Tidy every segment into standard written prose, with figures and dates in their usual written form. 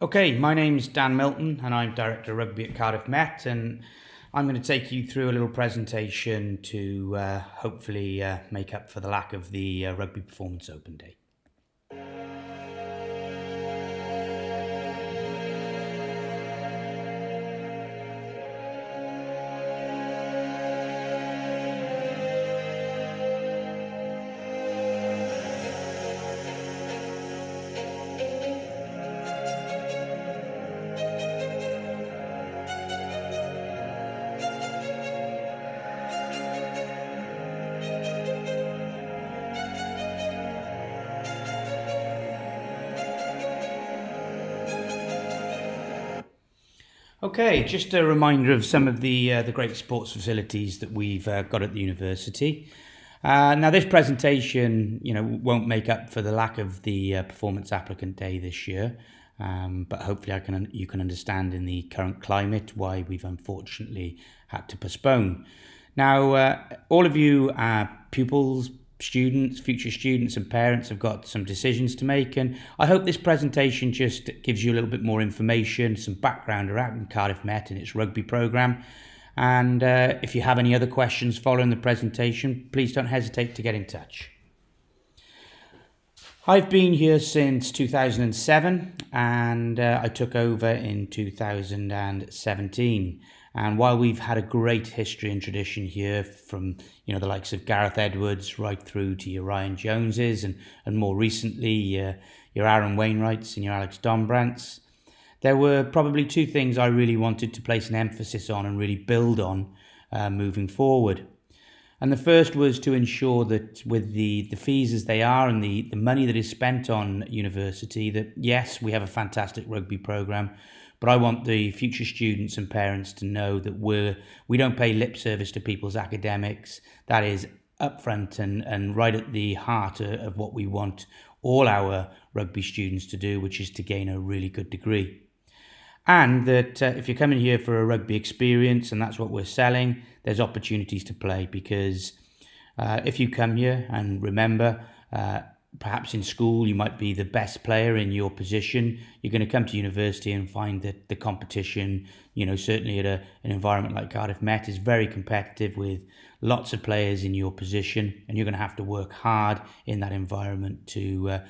Okay, my name's Dan Milton and I'm Director of Rugby at Cardiff Met, and I'm going to take you through a little presentation to hopefully make up for the lack of the Rugby Performance Open Day. Okay, just a reminder of some of the great sports facilities that we've got at the university. Now, this presentation, won't make up for the lack of the Performance Applicant Day this year, but hopefully you can understand in the current climate why we've unfortunately had to postpone. Now, all of you pupils, students, future students and parents have got some decisions to make, and I hope this presentation just gives you a little bit more information, some background around Cardiff Met and its rugby programme. And if you have any other questions following the presentation, please don't hesitate to get in touch. I've been here since 2007 and I took over in 2017. And while we've had a great history and tradition here from the likes of Gareth Edwards right through to your Ryan Joneses and more recently your Aaron Wainwrights and your Alex Dombrandts, there were probably two things I really wanted to place an emphasis on and really build on moving forward. And the first was to ensure that with the fees as they are and the money that is spent on university, that yes, we have a fantastic rugby programme, but I want the future students and parents to know that we don't pay lip service to people's academics. That is upfront and right at the heart of what we want all our rugby students to do, which is to gain a really good degree. And that if you're coming here for a rugby experience, and that's what we're selling, there's opportunities to play, because if you come here and remember, perhaps in school you might be the best player in your position, you're going to come to university and find that the competition, certainly at an environment like Cardiff Met, is very competitive with lots of players in your position, and you're going to have to work hard in that environment to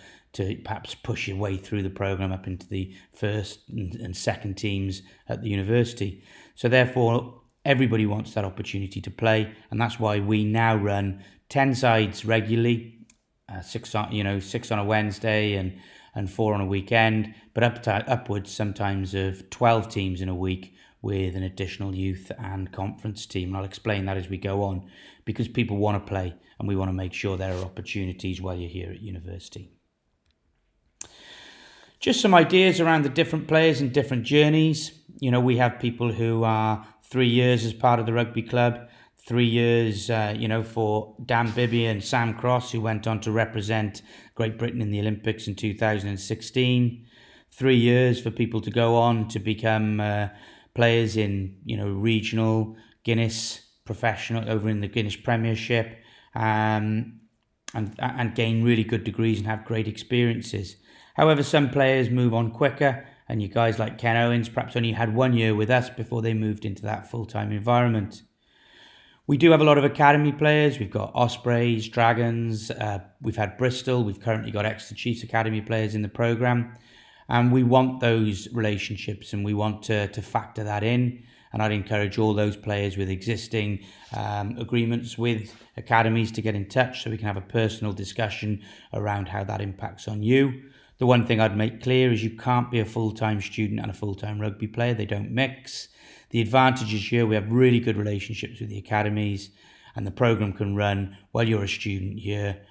perhaps push your way through the programme up into the first and second teams at the university. So therefore, everybody wants that opportunity to play, and that's why we now run 10 sides regularly, six on a Wednesday and 4 on a weekend, but upwards sometimes of 12 teams in a week with an additional youth and conference team. And I'll explain that as we go on, because people want to play and we want to make sure there are opportunities while you're here at university. Just some ideas around the different players and different journeys. We have people who are 3 years as part of the rugby club, 3 years, for Dan Bibby and Sam Cross, who went on to represent Great Britain in the Olympics in 2016. 3 years for people to go on to become players in, regional, Guinness, professional, over in the Guinness Premiership, and gain really good degrees and have great experiences. However, some players move on quicker, and you guys like Ken Owens perhaps only had 1 year with us before they moved into that full-time environment. We do have a lot of academy players. We've got Ospreys, Dragons, we've had Bristol, we've currently got Exeter Chiefs Academy players in the programme, and we want those relationships and we want to factor that in. And I'd encourage all those players with existing agreements with academies to get in touch so we can have a personal discussion around how that impacts on you. The one thing I'd make clear is you can't be a full-time student and a full-time rugby player. They don't mix. The advantage is here we have really good relationships with the academies, and the programme can run while you're a student here,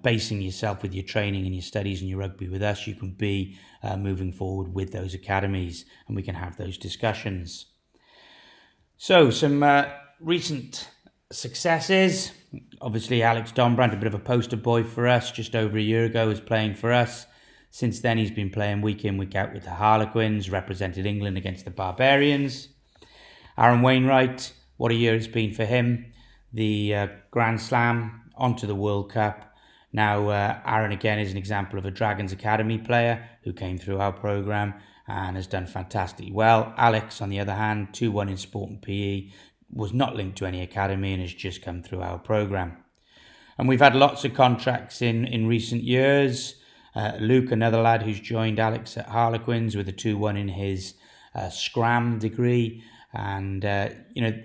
basing yourself with your training and your studies and your rugby with us. You can be moving forward with those academies, and we can have those discussions. So some recent successes. Obviously, Alex Dombrandt, a bit of a poster boy for us, just over a year ago was playing for us. Since then, he's been playing week in, week out with the Harlequins, represented England against the Barbarians. Aaron Wainwright, what a year it's been for him. The Grand Slam, onto the World Cup. Now, Aaron again is an example of a Dragons Academy player who came through our programme and has done fantastically well. Alex, on the other hand, 2-1 in sport and PE, was not linked to any academy and has just come through our programme. And we've had lots of contracts in recent years. Luke, another lad who's joined Alex at Harlequins with a 2-1 in his Scram degree. And,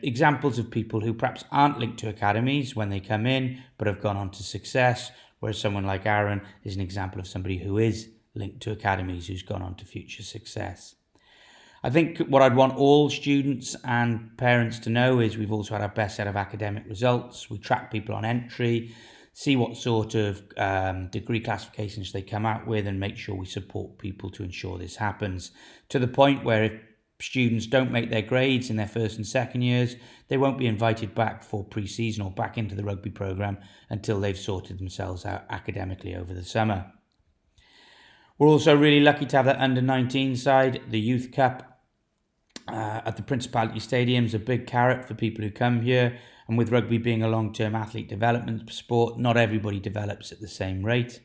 examples of people who perhaps aren't linked to academies when they come in, but have gone on to success. Whereas someone like Aaron is an example of somebody who is linked to academies, who's gone on to future success. I think what I'd want all students and parents to know is we've also had our best set of academic results. We track people on entry, see what sort of degree classifications they come out with, and make sure we support people to ensure this happens. To the point where if students don't make their grades in their first and second years, they won't be invited back for pre-season or back into the rugby programme until they've sorted themselves out academically over the summer. We're also really lucky to have that under-19 side. The Youth Cup at the Principality Stadium is a big carrot for people who come here. And with rugby being a long-term athlete development sport, not everybody develops at the same rate.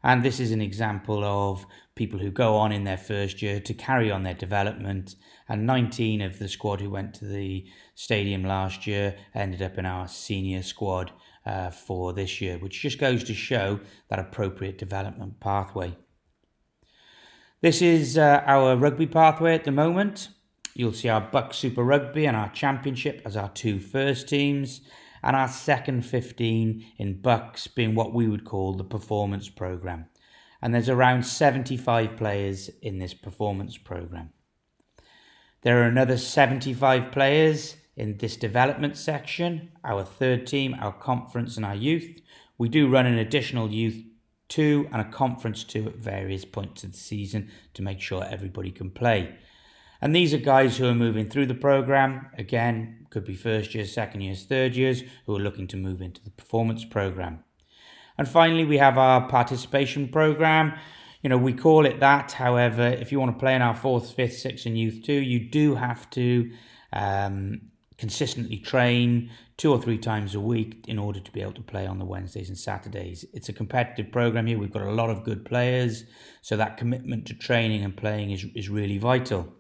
And this is an example of people who go on in their first year to carry on their development. And 19 of the squad who went to the stadium last year ended up in our senior squad for this year, which just goes to show that appropriate development pathway. This is our rugby pathway at the moment. You'll see our Buck Super Rugby and our Championship as our two first teams, and our second 15 in Bucks being what we would call the performance programme. And there's around 75 players in this performance programme. There are another 75 players in this development section, our third team, our conference and our youth. We do run an additional youth 2 and a conference 2 at various points of the season to make sure everybody can play. And these are guys who are moving through the programme. Again, could be first years, second years, third years, who are looking to move into the performance programme. And finally, we have our participation programme. We call it that. However, if you want to play in our 4th, 5th, 6th and Youth 2, you do have to consistently train 2 or 3 times a week in order to be able to play on the Wednesdays and Saturdays. It's a competitive programme here. We've got a lot of good players, so that commitment to training and playing is really vital.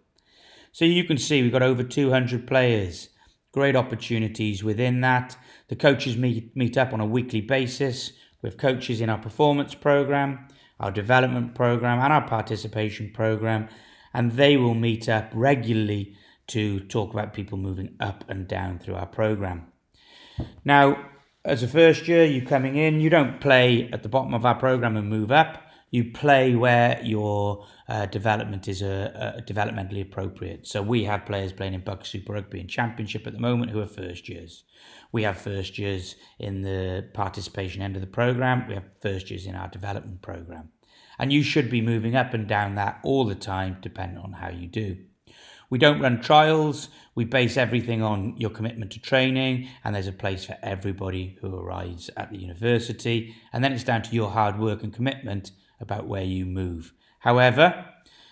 So you can see we've got over 200 players. Great opportunities within that. The coaches meet up on a weekly basis with coaches in our performance programme, our development programme and our participation programme, and they will meet up regularly to talk about people moving up and down through our programme. Now, as a first year, you coming in, you don't play at the bottom of our programme and move up. You play where your development is developmentally appropriate. So we have players playing in Buck Super Rugby and Championship at the moment who are first years. We have first years in the participation end of the programme. We have first years in our development programme. And you should be moving up and down that all the time, depending on how you do. We don't run trials. We base everything on your commitment to training, and there's a place for everybody who arrives at the university. And then it's down to your hard work and commitment about where you move. However,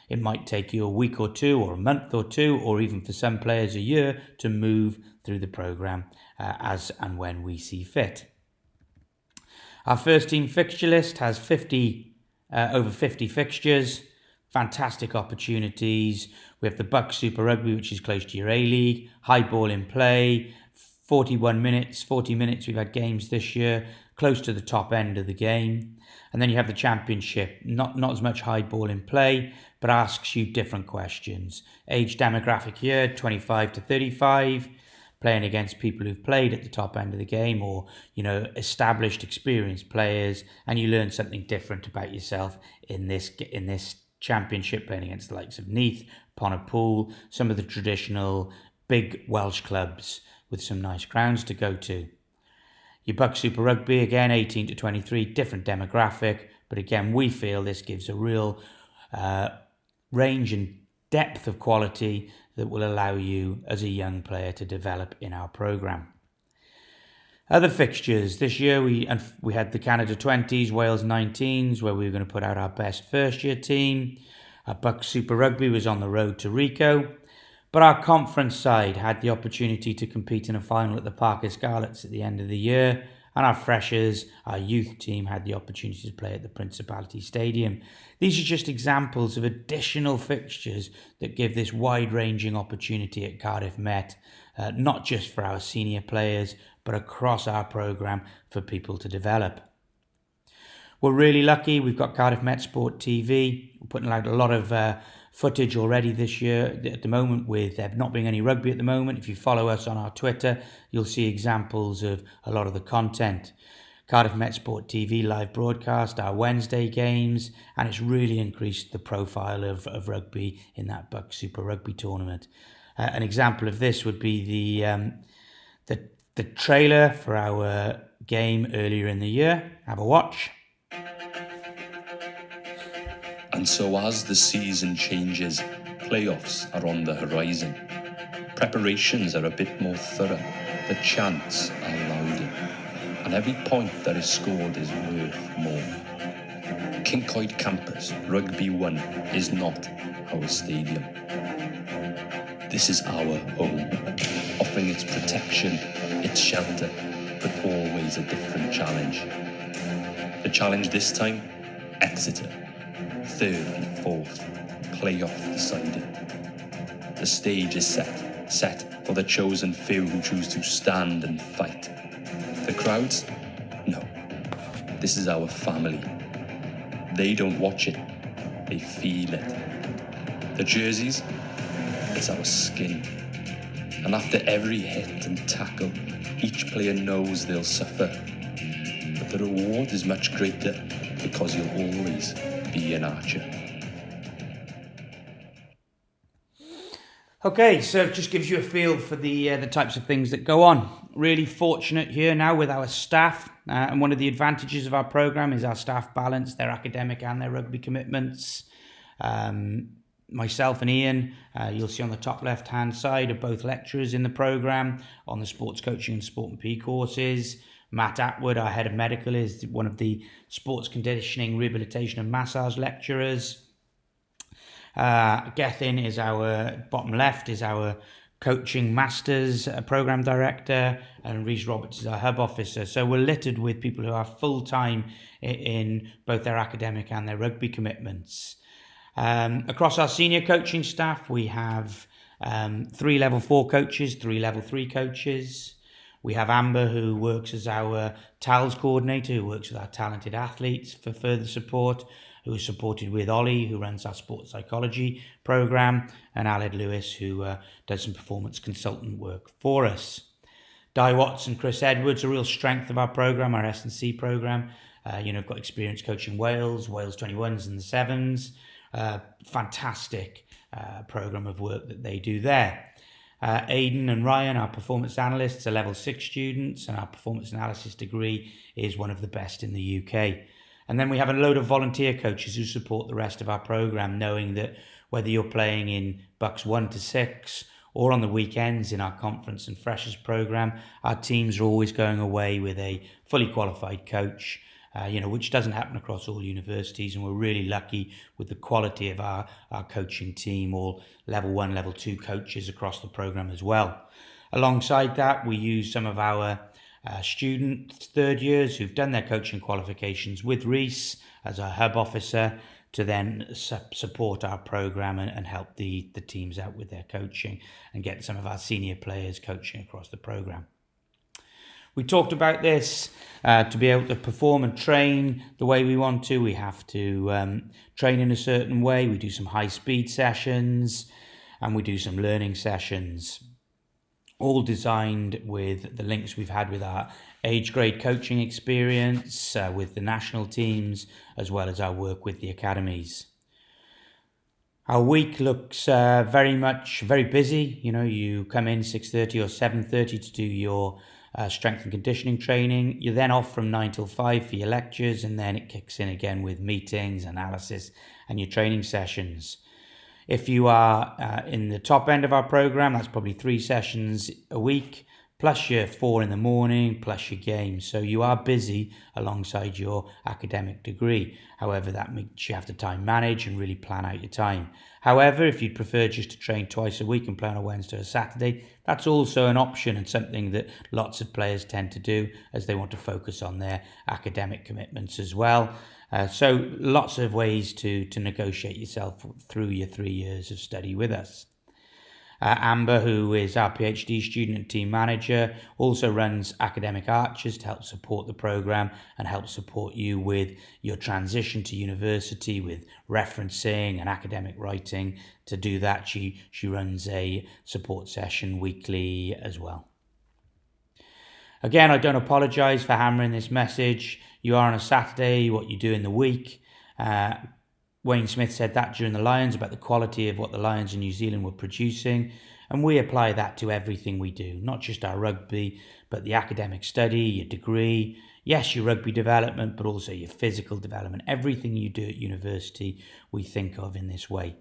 it might take you a week or 2 or a month or 2 or even for some players a year to move through the programme as and when we see fit. Our first team fixture list has over 50 fixtures, fantastic opportunities. We have the Buck Super Rugby, which is close to your A-League, high ball in play, 40 minutes we've had games this year, close to the top end of the game. And then you have the Championship, not as much high ball in play, but asks you different questions. Age demographic here, 25 to 35, playing against people who've played at the top end of the game or, established, experienced players, and you learn something different about yourself in this Championship, playing against the likes of Neath, Pontypool, some of the traditional big Welsh clubs with some nice grounds to go to. Your Buck Super Rugby, again, 18 to 23, different demographic. But again, we feel this gives a real range and depth of quality that will allow you as a young player to develop in our programme. Other fixtures. This year we had the Canada 20s, Wales 19s, where we were going to put out our best first year team. Our Buck Super Rugby was on the road to Rico. But our conference side had the opportunity to compete in a final at the Parker Scarlets at the end of the year, and our freshers, our youth team, had the opportunity to play at the Principality Stadium. These are just examples of additional fixtures that give this wide-ranging opportunity at Cardiff Met, not just for our senior players, but across our programme for people to develop. We're really lucky. We've got Cardiff Met Sport TV. We're putting out a lot of footage already this year. At the moment, with there not being any rugby at the moment, if you follow us on our Twitter, you'll see examples of a lot of the content. Cardiff Met Sport TV live broadcast our Wednesday games, and it's really increased the profile of rugby in that Bucks Super Rugby tournament. An example of this would be the trailer for our game earlier in the year. Have a watch. And so as the season changes, playoffs are on the horizon. Preparations are a bit more thorough, the chants are louder, and every point that is scored is worth more. Kincoid Campus Rugby 1 is not our stadium. This is our home, offering its protection, its shelter, but always a different challenge. The challenge this time, Exeter. 3rd and 4th, playoff decided. The stage is set for the chosen few who choose to stand and fight. The crowds? No. This is our family. They don't watch it, they feel it. The jerseys? It's our skin. And after every hit and tackle, each player knows they'll suffer. But the reward is much greater because you'll always be an archer. Okay, so it just gives you a feel for the types of things that go on. Really fortunate here now with our staff, and one of the advantages of our programme is our staff balance their academic and their rugby commitments. Myself and Ian, you'll see on the top left-hand side, are both lecturers in the programme on the sports coaching and sport and PE courses. Matt Atwood, our head of medical, is one of the sports conditioning, rehabilitation and massage lecturers. Gethin is our, bottom left, is our coaching masters program director, and Rhys Roberts is our hub officer. So we're littered with people who are full-time in both their academic and their rugby commitments. Across our senior coaching staff, we have 3 level 4 coaches, 3 level 3 coaches. We have Amber, who works as our TALS coordinator, who works with our talented athletes for further support, who is supported with Ollie, who runs our sports psychology program, and Aled Lewis, who does some performance consultant work for us. Di Watts and Chris Edwards, a real strength of our program, our S&C program. I've got experience coaching Wales 21s and the 7s. Fantastic program of work that they do there. Aidan and Ryan, our performance analysts, are level 6 students, and our performance analysis degree is one of the best in the UK. And then we have a load of volunteer coaches who support the rest of our programme, knowing that whether you're playing in Bucks 1 to 6 or on the weekends in our conference and freshers programme, our teams are always going away with a fully qualified coach, which doesn't happen across all universities, and we're really lucky with the quality of our coaching team, all level 1, level 2 coaches across the programme as well. Alongside that, we use some of our student third years who've done their coaching qualifications with Rhys as our hub officer to then support our programme and help the teams out with their coaching and get some of our senior players coaching across the programme. We talked about this, to be able to perform and train the way we want to, we have to train in a certain way. We do some high-speed sessions and we do some learning sessions, all designed with the links we've had with our age grade coaching experience, with the national teams, as well as our work with the academies. Our week looks very busy. You come in 6:30 or 7:30 to do your strength and conditioning training. You're then off from 9 till 5 for your lectures, and then it kicks in again with meetings, analysis, and your training sessions. If you are in the top end of our program, that's probably 3 sessions a week, plus your 4 in the morning, plus your games. So you are busy alongside your academic degree. However, that makes you have to time manage and really plan out your time. However, if you'd prefer just to train twice a week and play on a Wednesday or Saturday, that's also an option and something that lots of players tend to do as they want to focus on their academic commitments as well. So lots of ways to negotiate yourself through your 3 years of study with us. Amber, who is our PhD student and team manager, also runs Academic Archers to help support the programme and help support you with your transition to university with referencing and academic writing. To do that, she runs a support session weekly as well. Again, I don't apologise for hammering this message. You are on a Saturday, what you do in the week. Wayne Smith said that during the Lions about the quality of what the Lions in New Zealand were producing, and we apply that to everything we do, not just our rugby, but the academic study, your degree, yes, your rugby development, but also your physical development. Everything you do at university, we think of in this way.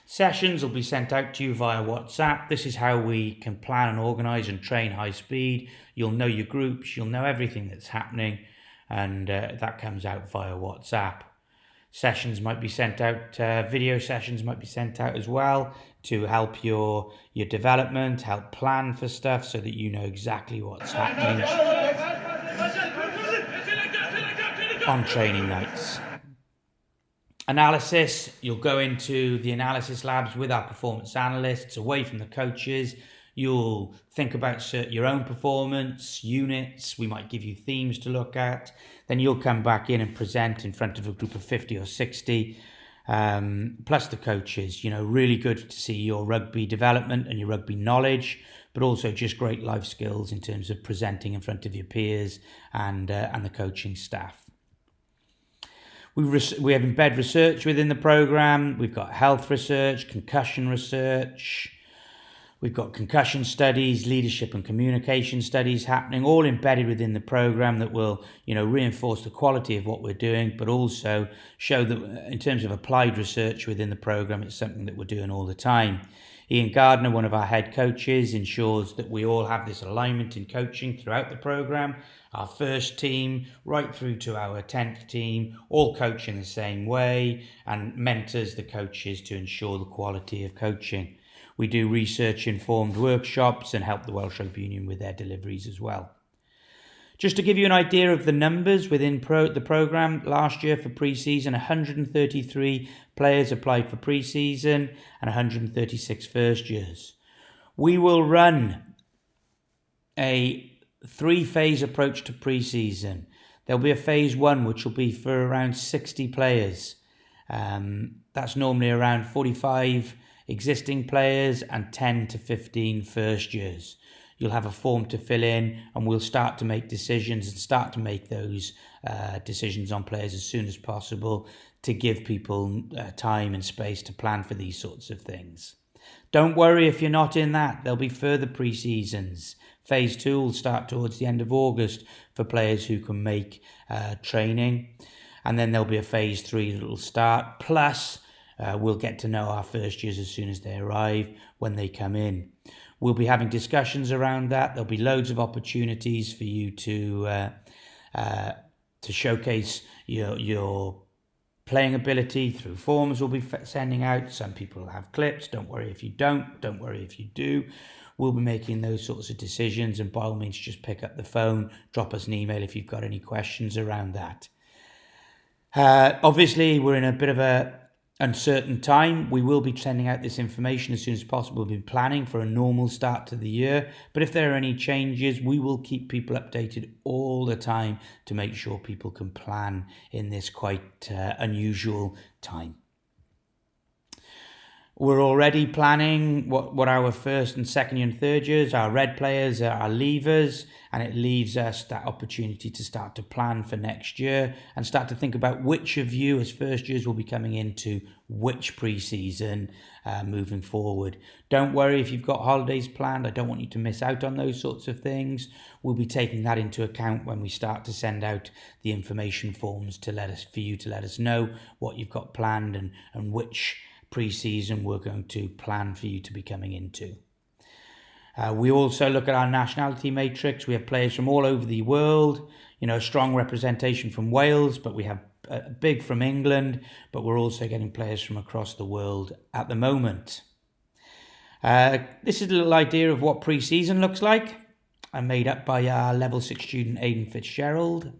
Sessions will be sent out to you via WhatsApp. This is how we can plan and organise and train high speed. You'll know your groups, you'll know everything that's happening, and that comes out via WhatsApp. Sessions might be sent out, video sessions might be sent out as well to help your development, help plan for stuff so that you know exactly what's happening on training nights. Analysis, you'll go into the analysis labs with our performance analysts away from the coaches. You'll think about your own performance, units. We might give you themes to look at. Then you'll come back in and present in front of a group of 50 or 60, plus the coaches. You know, really good to see your rugby development and your rugby knowledge, but also just great life skills in terms of presenting in front of your peers and the coaching staff. We have embedded research within the programme. We've got health research, concussion research. We've got concussion studies, leadership and communication studies happening, all embedded within the programme that will, reinforce the quality of what we're doing, but also show that in terms of applied research within the programme, it's something that we're doing all the time. Ian Gardner, one of our head coaches, ensures that we all have this alignment in coaching throughout the programme. Our first team, right through to our 10th team, all coach in the same way and mentors the coaches to ensure the quality of coaching. We do research-informed workshops and help the Welsh Rugby Union with their deliveries as well. Just to give you an idea of the numbers within the programme, last year for pre-season, 133 players applied for pre-season and 136 first years. We will run a 3-phase approach to pre-season. There'll be a phase 1 which will be for around 60 players. That's normally around 45 existing players and 10 to 15 first years. You'll have a form to fill in and we'll start to make decisions and start to make those decisions on players as soon as possible to give people time and space to plan for these sorts of things. Don't worry if you're not in that. There'll be further pre-seasons. Phase 2 will start towards the end of August for players who can make training. And then there'll be a phase 3 that will start. Plus, we'll get to know our first years as soon as they arrive, when they come in. We'll be having discussions around that. There'll be loads of opportunities for you to showcase your playing ability through forms we'll be sending out. Some people will have clips. Don't worry if you don't. Don't worry if you do. We'll be making those sorts of decisions, and by all means, just pick up the phone, drop us an email if you've got any questions around that. Obviously, we're in a bit of a uncertain time. We will be sending out this information as soon as possible. We've been planning for a normal start to the year, but if there are any changes, we will keep people updated all the time to make sure people can plan in this quite unusual time. We're already planning what our first and second year and third years, our red players are our leavers, and it leaves us that opportunity to start to plan for next year and start to think about which of you as first years will be coming into which pre-season moving forward. Don't worry if you've got holidays planned. I don't want you to miss out on those sorts of things. We'll be taking that into account when we start to send out the information forms for you to let us know what you've got planned and which pre-season we're going to plan for you to be coming into. We also look at our nationality matrix. We have players from all over the world, a strong representation from Wales, but we have big from England, but we're also getting players from across the world at the moment. This is a little idea of what pre-season looks like. I'm made up by our level 6 student Aidan Fitzgerald.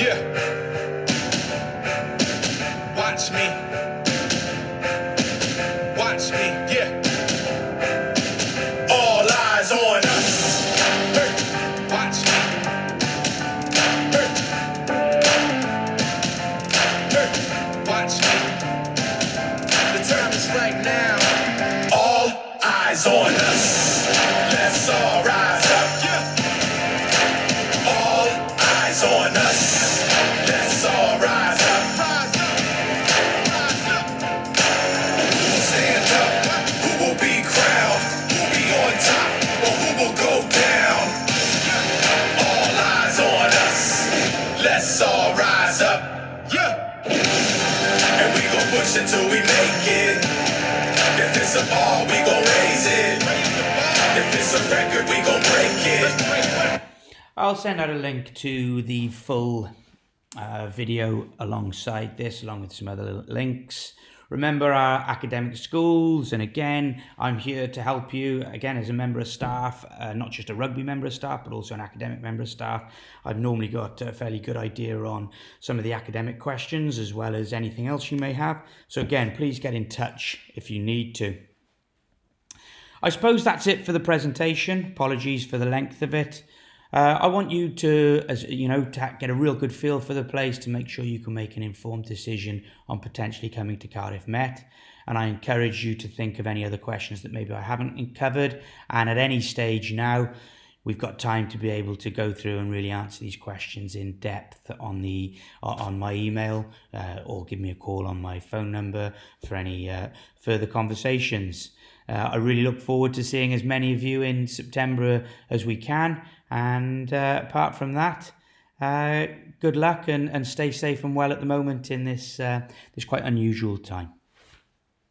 Yeah. Watch me. Watch me, yeah. All eyes on us. Hey. Watch me. Hey. Hey. Watch me. The time is right now. All eyes on us. Let's all rise up, yeah. All eyes on us. Let's all rise up. Rise up. Rise up. Who'll stand up? Who will be crowned? Who'll be on top? Or who will go down? All eyes on us. Let's all rise up. Yeah. And we gon' push until we make it. If it's a ball, we gon' raise it. If it's a record, we gon' break it. I'll send out a link to the full video alongside this, along with some other links. Remember our academic schools, and again, I'm here to help you, again, as a member of staff, not just a rugby member of staff, but also an academic member of staff. I've normally got a fairly good idea on some of the academic questions, as well as anything else you may have. So again, please get in touch if you need to. I suppose that's it for the presentation. Apologies for the length of it. I want you to, to get a real good feel for the place, to make sure you can make an informed decision on potentially coming to Cardiff Met. And I encourage you to think of any other questions that maybe I haven't covered. And at any stage now, we've got time to be able to go through and really answer these questions in depth on my email, or give me a call on my phone number for any further conversations. I really look forward to seeing as many of you in September as we can. And apart from that, good luck and stay safe and well at the moment in this quite unusual time.